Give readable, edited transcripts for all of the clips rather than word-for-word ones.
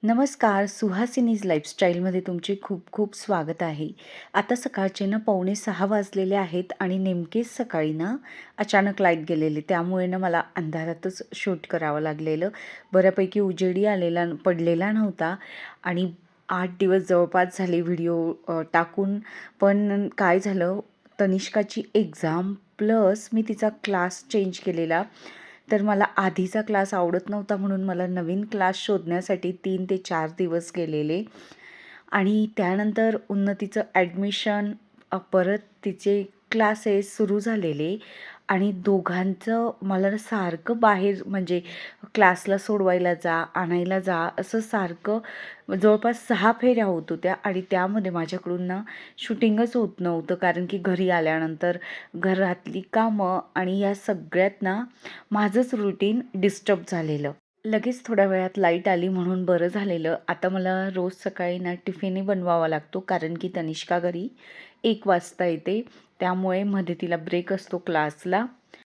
नमस्कार, सुहासिनीज लाईफस्टाईलमध्ये तुमचे खूप खूप स्वागत आहे. आता सकाळचे ना 5:45 वाजलेले आहेत आणि नेमकेच सकाळी ना अचानक लाईट गेलेली. त्यामुळे ना मला अंधारातच शूट करावं लागलेलं. बऱ्यापैकी उजेडी पडलेला नव्हता आणि 8 दिवस जवळपास झाले व्हिडिओ टाकून. पण काय झालं, तनिष्काची एक्झाम प्लस मी तिचा क्लास चेंज केलेला. तर मला आधीचा क्लास आवडत नव्हता म्हणून मला नवीन क्लास शोधण्यासाठी 3 ते 4 दिवस गेलेले आणि त्यानंतर उन्नतीचं ॲडमिशन, परत तिचे क्लासेस सुरू झालेले आणि दोघांचं मला ना सारखं बाहेर म्हणजे क्लासला सोडवायला जा, आणायला जा, असं सारखं जवळपास 6 फेऱ्या होत होत्या आणि त्यामध्ये माझ्याकडून ना शूटिंगच होत नव्हतं. कारण की घरी आल्यानंतर घरातली कामं आणि या सगळ्यात ना माझंच रुटीन डिस्टर्ब झालेलं. लगेच थोड्या वेळात लाईट आली म्हणून बरं झालेलं. आता मला रोज सकाळी ना टिफिनही बनवावा लागतो कारण की तनिष्का घरी 1 वाजता येते. त्यामुळे मध्ये तिला ब्रेक असतो क्लासला.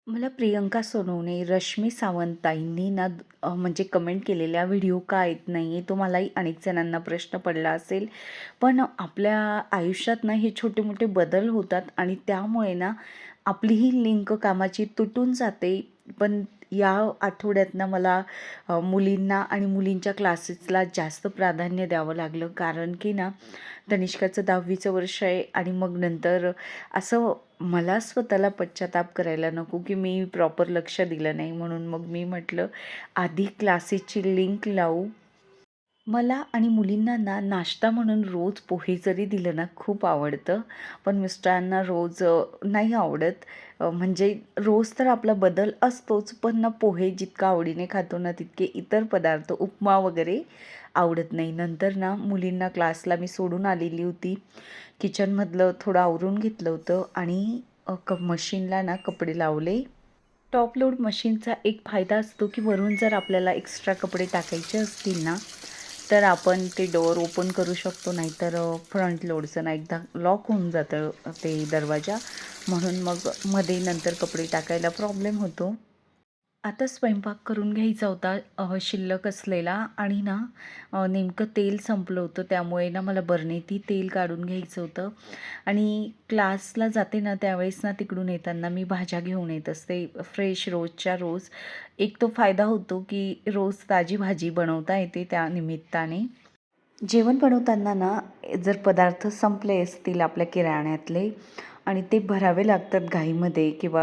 मला प्रियंका सोनवणे, रश्मी सावंतांनी ना म्हणजे कमेंट केलेल्या व्हिडिओ का येत नाही आहे? तो मलाही अनेक जणांना प्रश्न पडला असेल. पण आपल्या आयुष्यात ना हे छोटे मोठे बदल होतात आणि त्यामुळे ना आपली ही लिंक कामाची तुटून जाते. पण या आठवड्यात ना मला मुलींना आणि मुलींच्या क्लासेसला जास्त प्राधान्य द्यावं लागलं. कारण की ना तनिष्काचं 10वीचं वर्ष आहे आणि मग नंतर असं मला स्वतःला पश्चाताप करायला नको की मी प्रॉपर लक्ष दिलं नाही. म्हणून मग मी म्हटलं आधी क्लासेसची लिंक लावू. मला आणि मुलींना ना नाश्ता म्हणून रोज पोहे जरी दिलं ना खूप आवडतं. पण मिस्टरांना रोज नाही आवडत. म्हणजे रोज तर आपला बदल असतोच, पण ना पोहे जितका आवडीने खातो ना तितके इतर पदार्थ, उपमा वगैरे आवडत नाही. नंतर ना मुलींना क्लासला मी सोडून आलेली होती. किचनमधलं थोडं आवरून घेतलं होतं आणि मशीनला ना कपडे लावले. टॉप लोड मशीनचा एक फायदा असतो की वरून जर आपल्याला एक्स्ट्रा कपडे टाकायचे असतील ना तर आपण ते डोअर ओपन करू शकतो. नाहीतर फ्रंट लोडचं ना एकदा लॉक होऊन जातं ते दरवाजा, म्हणून मग मध्ये नंतर कपडे टाकायला प्रॉब्लेम होतो. आता स्वयंपाक करून घ्यायचा होता शिल्लक असलेला आणि ना नेमकं तेल संपलं होतं. त्यामुळे ना मला बर्नेती तेल काढून घ्यायचं होतं आणि क्लासला जाते ना त्यावेळेस ना तिकडून येताना मी भाज्या घेऊन येत असते फ्रेश रोजच्या रोज. एक तो फायदा होतो की रोज ताजी भाजी बनवता येते त्या निमित्ताने. जेवण बनवताना ना जर पदार्थ संपले असतील आपल्या किराण्यातले आणि ते भरावे लागतात घाईमध्ये किंवा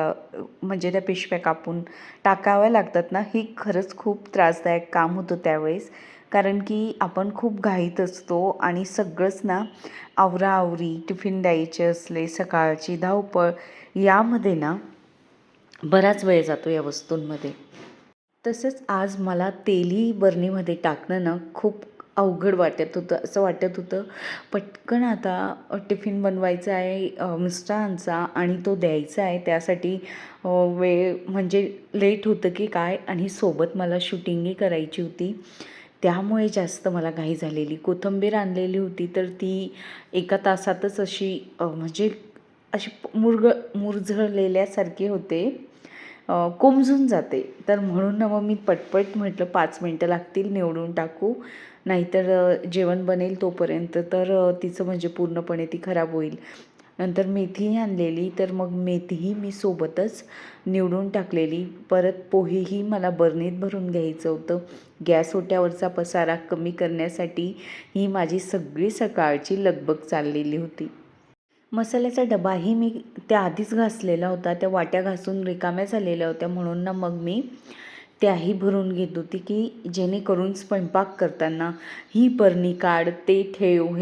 म्हणजे त्या पिशव्या कापून टाकाव्या लागतात ना, ही खरंच खूप त्रासदायक काम होतं त्यावेळेस. कारण की आपण खूप घाईत असतो आणि सगळंच ना आवराआवरी, टिफिन द्यायचे असले, सकाळची धावपळ, यामध्ये ना बराच वेळ जातो या वस्तूंमध्ये. तसंच आज मला तेलही बरणीमध्ये टाकणं ना खूप अवघड वाटत होतं. असं वाटत होतं पटकन आता टिफिन बनवायचा आहे मिस्टरांचा आणि तो द्यायचा आहे. त्यासाठी वेळ म्हणजे लेट होतं की काय, आणि सोबत मला शूटिंगही करायची होती. त्यामुळे जास्त मला घाई झालेली. कोथिंबीर आणलेली होती तर ती एका तासातच अशी म्हणजे अशी मुरझळलेल्यासारखे होते, कोमजून जाते. तर म्हणून ना मग मी पटपट म्हटलं 5 मिनटं लागतील, निवडून टाकू. नाहीतर जेवण बनेल तोपर्यंत तर तिचं म्हणजे पूर्णपणे ती खराब होईल. नंतर मेथीही आणलेली तर मग मेथीही मी सोबतच निवडून टाकलेली. परत पोहेही मला बरणीत भरून घ्यायचं होतं. गॅस ओट्यावरचा पसारा कमी करण्यासाठी ही माझी सगळी सकाळची लगबग चाललेली होती. मसाल्याचा डबाही मी त्याआधीच घासलेला होता. त्या वाट्या घासून रिकाम्या झालेल्या होत्या म्हणून ना मग मी त्याही भरून घेत होती की जेणेकरून स्वयंपाक करताना ही बरणी काढ, ते ठेव,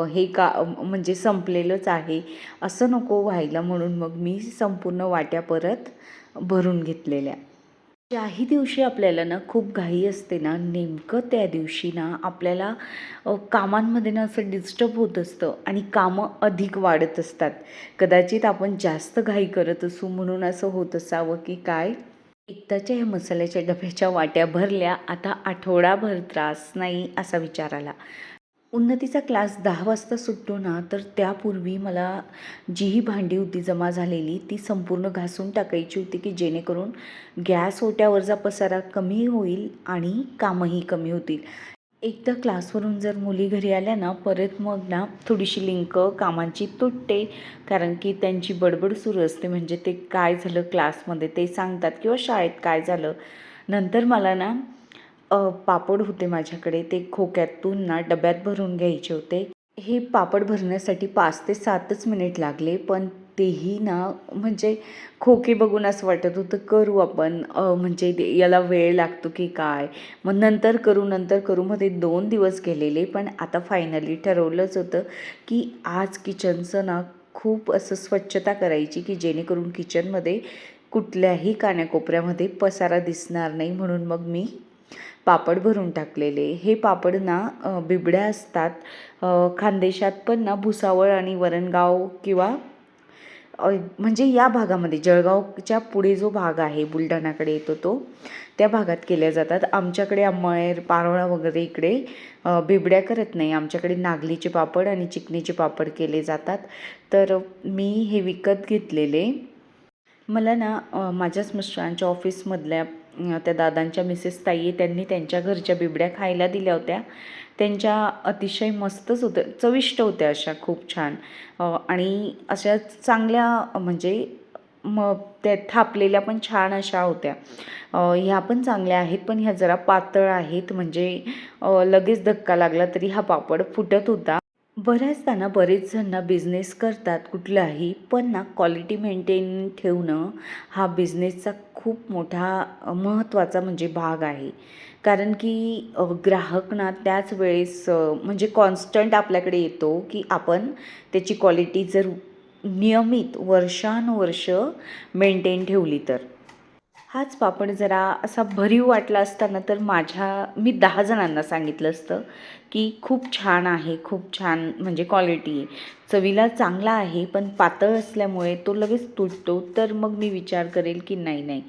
हे का म्हणजे संपलेलंच आहे असं नको व्हायला, म्हणून मग मी संपूर्ण वाट्या परत भरून घेतलेल्या. ज्याही दिवशी आपल्याला ना खूप घाई असते ना, नेमकं त्या दिवशी ना आपल्याला कामांमध्ये ना असं डिस्टर्ब होत असतं आणि कामं अधिक वाढत असतात. कदाचित आपण जास्त घाई करत असू म्हणून असं होत असावं की काय. एकदाच्या ह्या मसाल्याच्या डब्याच्या वाट्या भरल्या, आता आठवडाभर त्रास नाही असा विचार आला. उन्नतीचा क्लास 10 वाजता सुटतो ना, तर त्यापूर्वी मला जीही भांडी होती जमा झालेली ती संपूर्ण घासून टाकायची होती की जेणेकरून गॅस ओट्यावरचा पसारा कमी होईल आणि कामंही कमी होतील. एकदा क्लासवरून जर मुली घरी आल्या ना, परत मग ना थोडीशी लिंक कामांची तुटते. कारण की त्यांची बडबड सुरू असते. म्हणजे ते काय झालं क्लासमध्ये ते सांगतात किंवा शाळेत काय झालं. नंतर मला ना पापड होते माझ्याकडे, ते खोक्यातून ना डब्यात भरून घ्यायचे होते. हे पापड भरण्यासाठी 5 ते 7च मिनिट लागले. पण तेही ना म्हणजे खोके बघून असं वाटत होतं करू आपण, म्हणजे याला वेळ लागतो की काय. मग नंतर करू नंतर करू मध्ये 2 दिवस गेलेले. पण आता फायनली ठरवलंच होतं की आज किचनचं ना खूप असं स्वच्छता करायची की जेणेकरून किचनमध्ये कुठल्याही कान्याकोपऱ्यामध्ये पसारा दिसणार नाही. म्हणून मग मी पापड भरून टाकलेले. हे पापड ना बिबड्या असतात. खानदेशात पण ना भुसावळ आणि वरणगाव किंवा म्हणजे या भागामध्ये जळगावच्या पुढे जो भाग आहे बुलढाण्याकडे येतो तो, त्या भागात केल्या जातात. आमच्याकडे अंमळनेर पारोळा वगैरे इकडे बिबड्या करत नाही. आमच्याकडे नागलीचे पापड आणि चिकनीचे पापड केले जातात. तर मी हे विकत घेतलेले. मला ना माझ्याच मिस्टरांच्या ऑफिसमधल्या त्या दादांच्या मिसेस ताई आहे, त्यांनी त्यांच्या घरच्या बिबड्या खायला दिल्या होत्या. त्यांच्या अतिशय मस्तच होत्या, चविष्ट होत्या अशा खूप छान. आणि अशा चांगल्या म्हणजे मग त्या थापलेल्या पण छान अशा होत्या. ह्या पण चांगल्या आहेत, पण ह्या जरा पातळ आहेत. म्हणजे लगेच धक्का लागला तरी हा पापड फुटत होता. बऱ्याचदा ना बरेच जण ना बिझनेस करतात कुठलाही, पण ना क्वालिटी मेंटेन ठेवणं हा बिझनेसचा खूप मोठा महत्त्वाचा म्हणजे भाग आहे. कारण की ग्राहक ना त्याच वेळेस म्हणजे कॉन्स्टंट आपल्याकडे येतो की आपण त्याची क्वालिटी जर नियमित वर्षानुवर्ष मेंटेन ठेवली तर. हाच पापड जरा असा भरीव वाटला असता ना, तर मी 10 जणांना सांगितलं असतं की खूप छान आहे, खूप छान म्हणजे क्वालिटी आहे. चवीला चांगला आहे, पण पातळ असल्यामुळे तो लगेच तुटतो. तर मग मी विचार करेल की नाही, नाही.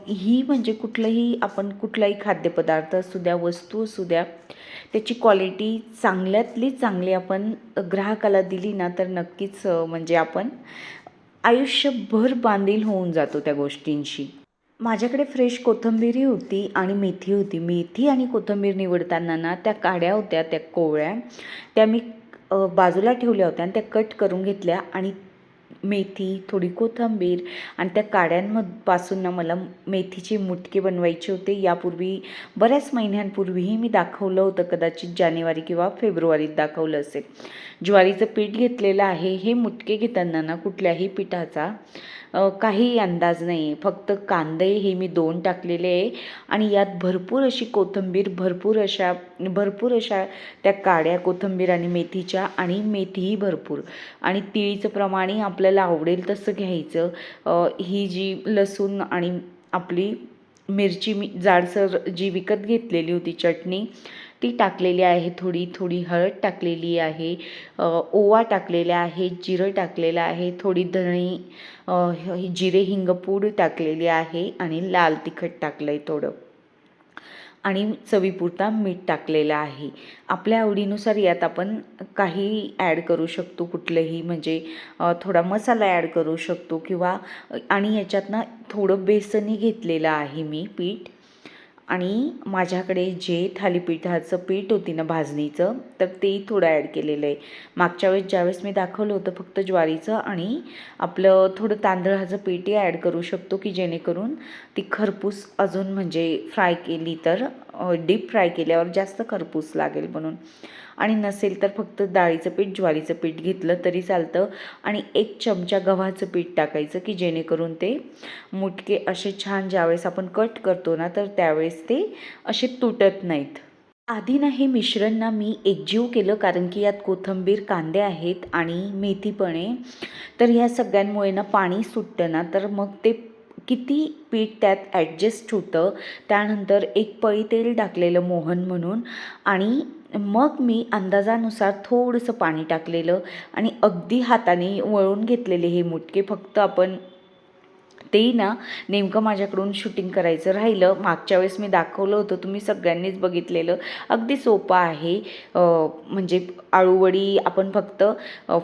ही म्हणजे कुठलाही खाद्यपदार्थ असू द्या, वस्तू असू द्या, त्याची क्वालिटी चांगल्यातली चांगली आपण ग्राहकाला दिली ना, तर नक्कीच म्हणजे आपण आयुष्यभर बांधील होऊन जातो त्या गोष्टींशी. माझ्याकडे फ्रेश कोथिंबीरही होती आणि मेथी होती. मेथी आणि कोथिंबीर निवडताना ना त्या काड्या होत्या, त्या कोवळ्या, त्या मी बाजूला ठेवल्या होत्या आणि त्या कट करून घेतल्या. आणि मेथी, थोडी कोथिंबीर आणि त्या काड्यांपासून ना मला मेथीचे मुटके बनवायचे होते. यापूर्वी बऱ्याच महिन्यांपूर्वीही मी दाखवलं होतं, कदाचित जानेवारी किंवा फेब्रुवारीत दाखवलं असेल. ज्वारीचं पीठ घेतलेलं आहे. हे मुटके घेताना ना कुठल्याही पिठाचा काही अंदाज नाही आहे. फक्त कांदे हे मी 2 टाकलेले आहे आणि यात भरपूर अशी कोथिंबीर, भरपूर अशा त्या काड्या कोथिंबीर आणि मेथीच्या, आणि मेथीही भरपूर, आणि तिळीचं प्रमाणही आपल्याला आवडेल तसं घ्यायचं. ही जी लसूण आणि आपली मिरची मी जाडसर जी विकत घेतलेली होती चटणी, ती टाकलेली आहे. थोडी थोडी हळद टाकलेली आहे, ओवा टाकलेला आहे, जिरं टाकलेलं आहे, थोडी जिरे हिंगपूड टाकलेली आहे आणि लाल तिखट टाकलं आहे थोडं, आणि चवीपुरता मीठ टाकलेलं आहे. आपल्या आवडीनुसार यात आपण काही ॲड करू शकतो, कुठलंही म्हणजे थोडा मसाला ॲड करू शकतो किंवा आणि याच्यात ना थोडं बेसनही घेतलेलं आहे मी पीठ. आणि माझ्याकडे जे थालीपीठाचं पीठ होती ना भाजणीचं, तर तेही थोडं ॲड केलेलं आहे. मागच्या वेळेस ज्यावेळेस मी दाखवलं होतं फक्त ज्वारीचं, आणि आपलं थोडं तांदळाचं पीठही ॲड करू शकतो की जेणेकरून ती खरपूस अजून म्हणजे फ्राय केली तर डीप फ्राय केल्यावर जास्त खरपूस लागेल म्हणून. आणि नसेल तर फक्त डाळीचं पीठ, ज्वारीचं पीठ घेतलं तरी चालतं. आणि 1 चमचा गव्हाचं पीठ टाकायचं की जेणेकरून ते मुटके असे छान ज्यावेळेस आपण कट करतो ना, तर त्यावेळेस ते असे तुटत नाहीत. आधी ना हे मिश्रण ना मी एकजीव केलं, कारण की यात कोथिंबीर, कांदे आहेत आणि मेथी पण आहे. तर ह्या सगळ्यांमुळे ना पाणी सुटतं ना, तर मग ते किती पीठ त्यात ॲडजस्ट होतं. त्यानंतर 1 पळी तेल टाकलेलं मोहन म्हणून, आणि मग मी अंदाजानुसार थोडंसं पाणी टाकलेलं आणि अगदी हाताने वळून घेतलेले हे मुटके. फक्त आपण ते ना नेमकं माझ्याकडून शूटिंग करायचं राहिलं. मागच्या वेळेस मी दाखवलं होतं, तुम्ही सगळ्यांनीच बघितलेलं. अगदी सोपं आहे. म्हणजे आळूवडी आपण फक्त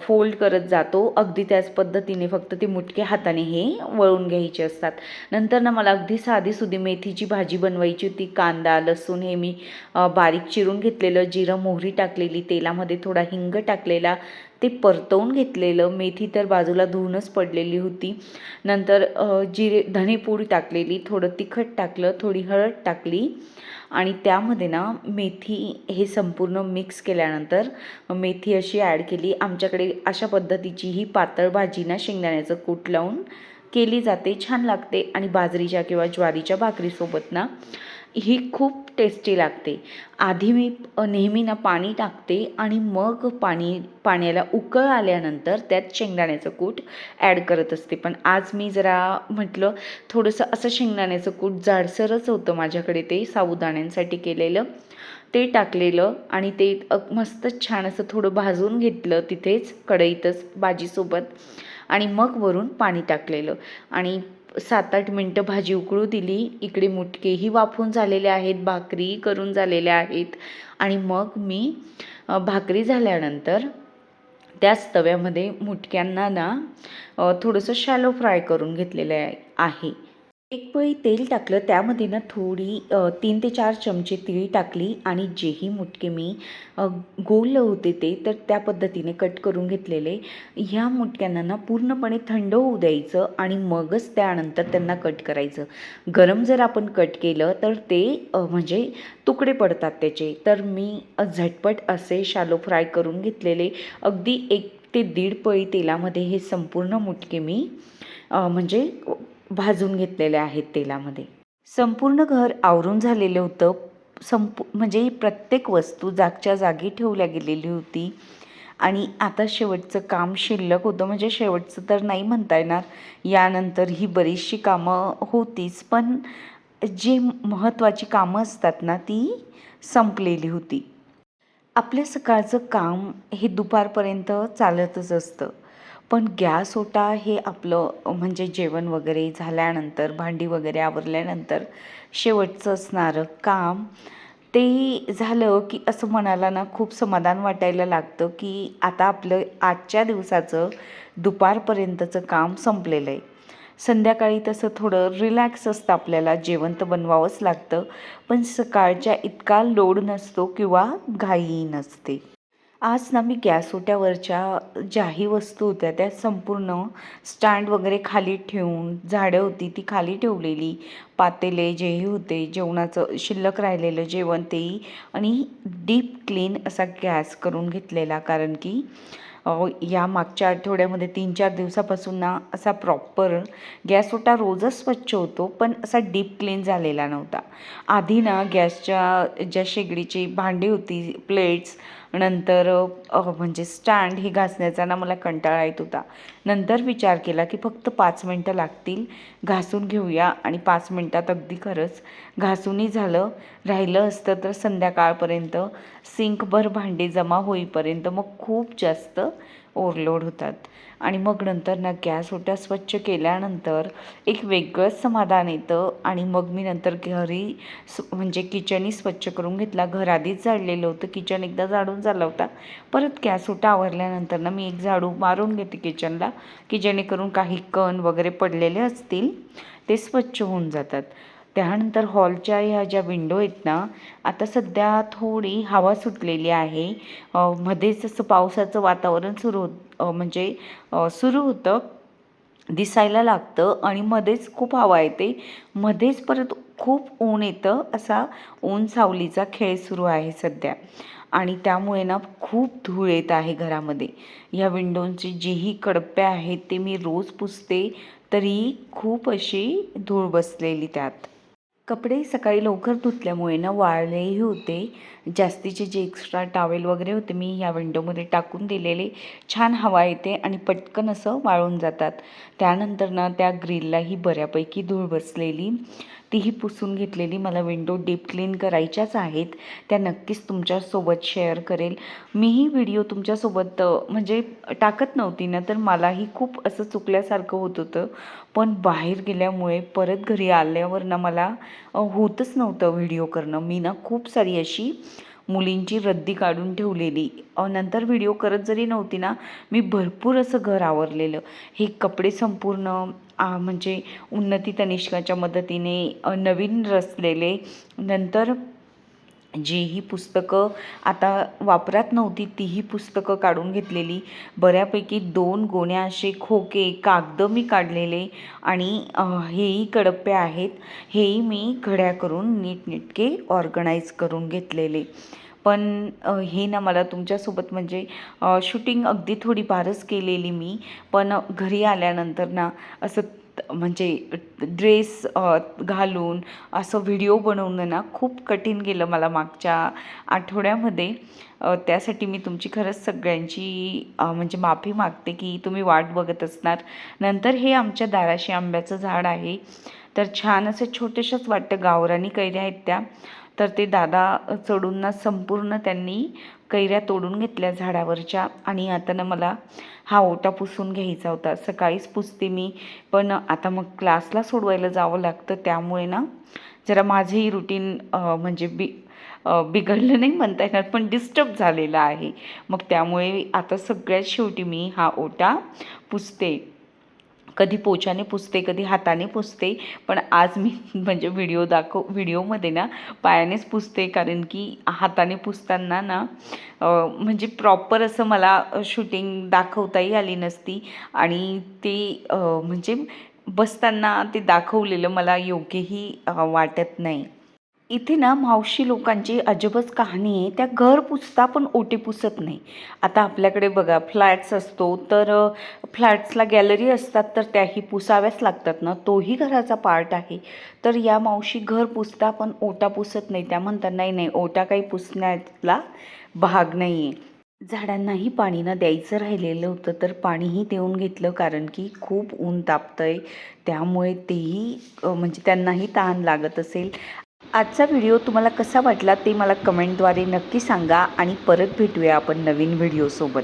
फोल्ड करत जातो, अगदी त्याच पद्धतीने फक्त ती मुटके हाताने हे वळून घ्यायचे असतात. नंतर ना मला अगदी साधीसुधी मेथीची भाजी बनवायची होती. कांदा लसूण हे मी बारीक चिरून घेतलेलं, जिरं मोहरी टाकलेली, तेलामध्ये थोडा हिंग टाकलेला, ते परतवून घेतलेलं. मेथी तर बाजूला धुवूनच पडलेली होती. नंतर धणेपूड टाकलेली, थोडं तिखट टाकलं, थोडी हळद टाकली आणि त्यामध्ये ना मेथी हे संपूर्ण मिक्स केल्यानंतर मेथी अशी ॲड केली. आमच्याकडे अशा पद्धतीची ही पातळ भाजी ना शेंगदाण्याचं कूट लावून केली जाते, छान लागते. आणि बाजरीच्या किंवा ज्वारीच्या भाकरीसोबत ना ही खूप टेस्टी लागते. आधी मी नेहमी ना पाणी टाकते आणि मग पाण्याला उकळ आल्यानंतर त्यात शेंगदाण्याचं कूट ॲड करत असते. पण आज मी जरा म्हटलं थोडंसं असं शेंगदाण्याचं कूट जाडसरच होतं माझ्याकडे, ते साबुदाण्यांसाठी केलेलं, ते टाकलेलं आणि ते मस्त छान असं थोडं भाजून घेतलं तिथेच कढईतच भाजीसोबत. आणि मग वरून पाणी टाकलेलं आणि 7-8 मिनटं भाजी उकळू दिली. इकडे मुटकेही वाफून झालेले आहेत, भाकरी करून झालेल्या आहेत. आणि मग मी भाकरी झाल्यानंतर त्याच तव्यामध्ये मुटक्यांना ना थोडंसं शॅलो फ्राय करून घेतलेलं आहे. एक पळी तेल टाकलं, त्यामध्ये ना थोडी 3 ते 4 चमचे तीळ टाकली आणि जेही मुटके मी गोल होते ते तर त्या पद्धतीने कट करून घेतलेले. ह्या मुटक्यांना ना पूर्णपणे थंड होऊ द्यायचं आणि मगच त्यानंतर त्यांना कट करायचं. गरम जर आपण कट केलं तर ते म्हणजे तुकडे पडतात त्याचे. तर मी झटपट असे शॅलो फ्राय करून घेतलेले. अगदी 1 ते 1.5 पळी तेलामध्ये हे संपूर्ण मुटके मी म्हणजे भाजून घेतलेले आहेत तेलामध्ये. संपूर्ण घर आवरून झालेलं होतं. म्हणजे प्रत्येक वस्तू जागच्या जागी ठेवल्या गेलेली होती आणि आता शेवटचं काम शिल्लक होतं. म्हणजे शेवटचं तर नाही म्हणता येणार, यानंतर ही बरीचशी कामं होतीच, पण जी महत्त्वाची कामं असतात ना ती संपलेली होती. आपल्या सकाळचं काम हे दुपारपर्यंत चालतच असतं, पण गॅस ओटा हे आपलं म्हणजे जेवण वगैरे झाल्यानंतर, भांडी वगैरे आवरल्यानंतर शेवटचं असणारं काम, ते झालं की असं मनाला ना खूप समाधान वाटायला लागतं की आता आपलं आजच्या दिवसाचं दुपारपर्यंतचं काम संपलेलं आहे. संध्याकाळी तसं थोडं रिलॅक्स असतं, आपल्याला जेवण तर बनवावंच लागतं, पण सकाळच्या इतका लोड नसतो किंवा घाई नसते. आज ना मी गॅस ओट्यावरच्या ज्याही वस्तू होत्या त्या संपूर्ण स्टँड वगैरे खाली ठेवून, झाडं होती ती खाली ठेवलेली, पातेले जेही होते जेवणाचं शिल्लक राहिलेलं जेवण तेही, आणि डीप क्लीन असा गॅस करून घेतलेला. कारण की या मागच्या आठवड्यामध्ये 3-4 दिवसापासून ना असा प्रॉपर गॅस ओटा रोजच स्वच्छ होतो, पण असा डीप क्लीन झालेला नव्हता. आधी ना गॅसच्या ज्या शेगडीची भांडी होती, प्लेट्स, नंतर म्हणजे स्टँड हे घासण्याचा ना मला कंटाळा येत होता. नंतर विचार केला की फक्त 5 मिनटं लागतील, घासून घेऊया, आणि 5 मिनटात अगदी खरंच घासूनही झालं. राहिलं असतं तर संध्याकाळपर्यंत सिंकभर भांडी जमा होईपर्यंत मग खूप जास्त ओव्हरलोड होतात. आणि मग नंतर ना गॅस ओटा स्वच्छ केल्यानंतर एक वेगळंच समाधान येतं. आणि मग मी नंतर घरी म्हणजे किचनही स्वच्छ करून घेतला. घर आधीच झाडलेलं होतं, किचन एकदा झाडून झाला होता. परत गॅस ओटा आवरल्यानंतर ना मी एक झाडू मारून घेते किचनला, की जेणेकरून काही कण वगैरे पडलेले असतील ते स्वच्छ होऊन जातात. त्यानंतर हॉलच्या ह्या ज्या विंडो आहेत ना, आता सध्या थोडी हवा सुटलेली आहे. मध्येच असं पावसाचं वातावरण म्हणजे सुरू होतं, दिसायला लागतं आणि मध्येच खूप हवा येते, मध्येच परत खूप ऊन येतं. असा ऊन सावलीचा खेळ सुरू आहे सध्या. आणि त्यामुळे ना खूप धूळ येत आहे घरामध्ये. या विंडोंची जीही कडप्या आहेत ते मी रोज पुसते, तरी खूप अशी धूळ बसलेली त्यात. कपडे सकाळी लवकर धुतल्यामुळे ना वाळलेही होते. जास्तीचे जे एक्स्ट्रा टॉवेल वगैरे होते मी या विंडोमध्ये टाकून दिलेले. छान हवा येते आणि पटकन असं वाळून जातात. त्यानंतर ना त्या ग्रिललाही बऱ्यापैकी धूळ बसलेली. तीही पुसून घेतलेली. मला विंडो डीप क्लीन करायच्याच आहेत, त्या नक्कीच तुमच्यासोबत शेअर करेल. मीही व्हिडिओ तुमच्यासोबत म्हणजे टाकत नव्हती ना, तर मलाही खूप असं चुकल्यासारखं होत होतं. पण बाहेर गेल्यामुळे परत घरी आल्यावर ना मला होतच नव्हतं व्हिडिओ करणं. मी ना खूप सारी अशी मुलींची रद्दी काढून ठेवलेली. नंतर व्हिडिओ करत जरी नव्हती ना, मी भरपूर असं घर आवरलेलं. हे कपडे संपूर्ण म्हणजे उन्नती तनिष्काच्या मदतीने नवीन रचलेले. नंतर जीही पुस्तकं आता वापरात नव्हती तीही पुस्तकं काढून घेतलेली. बऱ्यापैकी 2 गोण्या असे खोके कागदं मी काढलेले आणि हेही कडप्पे आहेत, हेही मी घड्या करून नीटनेटके ऑर्गनाईज करून घेतलेले. पण हे ना मला तुमच्यासोबत म्हणजे शूटिंग अगदी थोडीफारच केलेली मी. पण घरी आल्यानंतर ना असं म्हणजे ड्रेस घालून असं व्हिडिओ बनवणं ना खूप कठीण गेलं मला मागच्या आठवड्यामध्ये. त्यासाठी मी तुमची खरंच सगळ्यांची म्हणजे माफी मागते की तुम्ही वाट बघत असणार. नंतर हे आमच्या दाराशी आंब्याचं झाड आहे, तर छान असं छोट्याशाच वाटतं गावरानी कैऱ्या आहेत त्या. तर ते दादा चढून ना संपूर्ण त्यांनी कैऱ्या तोडून घेतल्या झाडावरच्या. आणि आता ना मला हा ओटा पुसून घ्यायचा होता. सकाळीच पुसते मी, पण आता मग क्लासला सोडवायला जावं लागतं, त्यामुळे ना जरा माझंही रुटीन म्हणजे बिघडलं नाही म्हणता येणार, पण डिस्टर्ब झालेलं आहे. मग त्यामुळे आता सगळ्यात शेवटी मी हा ओटा पुसते. कधी पोछाने पुसते, कधी हाताने पुसते, पण आज मी म्हणजे व्हिडिओमध्ये ना पायानेच पुसते, कारण की हाताने पुसताना ना म्हणजे प्रॉपर असं मला शूटिंग दाखवताही आली नसती आणि ते म्हणजे बसताना ते दाखवलेलं मला योग्यही वाटत नाही. इथे ना मावशी लोकांची अजबच कहाणी आहे. त्या घर पुसता पण ओटे पुसत नाही. आता आपल्याकडे बघा फ्लॅट्स असतो, तर फ्लॅट्सला गॅलरी असतात, तर त्याही पुसाव्याच लागतात ना, तोही घराचा पार्ट आहे. तर या मावशी घर पुसता पण ओटा पुसत नाही. त्या म्हणतात नाही नाही, ओटा काही पुसण्यातला भाग नाही आहे. झाडांनाही पाणी ना द्यायचं राहिलेलं होतं, तर पाणीही देऊन घेतलं, कारण की खूप ऊन तापतंय, त्यामुळे तेही म्हणजे त्यांनाही तहान लागत असेल. आजचा व्हिडिओ तुम्हाला कसा वाटला ते मला कमेंटद्वारे नक्की सांगा आणि परत भेटूया आपण नवीन व्हिडिओसोबत.